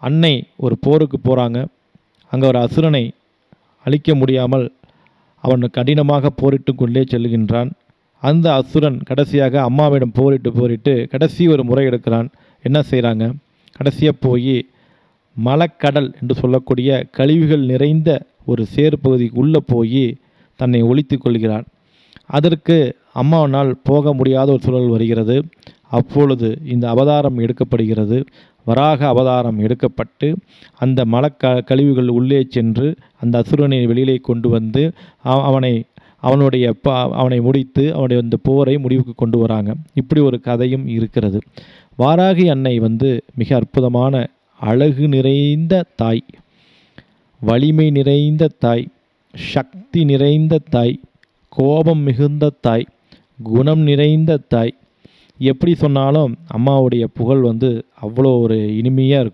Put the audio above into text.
அன்னை ஒரு போருக்கு போகிறாங்க. அங்கே ஒரு அசுரனை அழிக்க முடியாமல் அவன் கடினமாக போரிட்டு கொண்டே செல்கின்றான். அந்த அசுரன் கடைசியாக அம்மாவிடம் போரிட்டு கடைசி ஒரு முறை எடுக்கிறான். என்ன செய்கிறாங்க, கடைசியாக போய் மலக்கடல் என்று சொல்லக்கூடிய கழிவுகள் நிறைந்த ஒரு சேறு பகுதிக்கு உள்ளே போய் தன்னை ஒழித்து கொள்கிறான். அதற்கு அம்மாவனால் போக முடியாத ஒரு சூழல் வருகிறது. அப்பொழுது இந்த அவதாரம் எடுக்கப்படுகிறது. வராக அவதாரம் எடுக்கப்பட்டு அந்த கழிவுகள் உள்ளே சென்று அந்த அசுரனை வெளியிலே கொண்டு வந்து அவனை முடித்து அவனுடைய அந்த போரை முடிவுக்கு கொண்டு வராங்க. இப்படி ஒரு கதையும் இருக்கிறது. வாராகி அன்னை மிக அற்புதமான அழகு நிறைந்த தாய், வலிமை நிறைந்த தாய், சக்தி நிறைந்த தாய், கோபம் மிகுந்த தாய், குணம் நிறைந்த தாய். எப்படி சொன்னாலும் அம்மாவுடைய புகழ் அவ்வளோ ஒரு இனிமையாக இருக்கும்.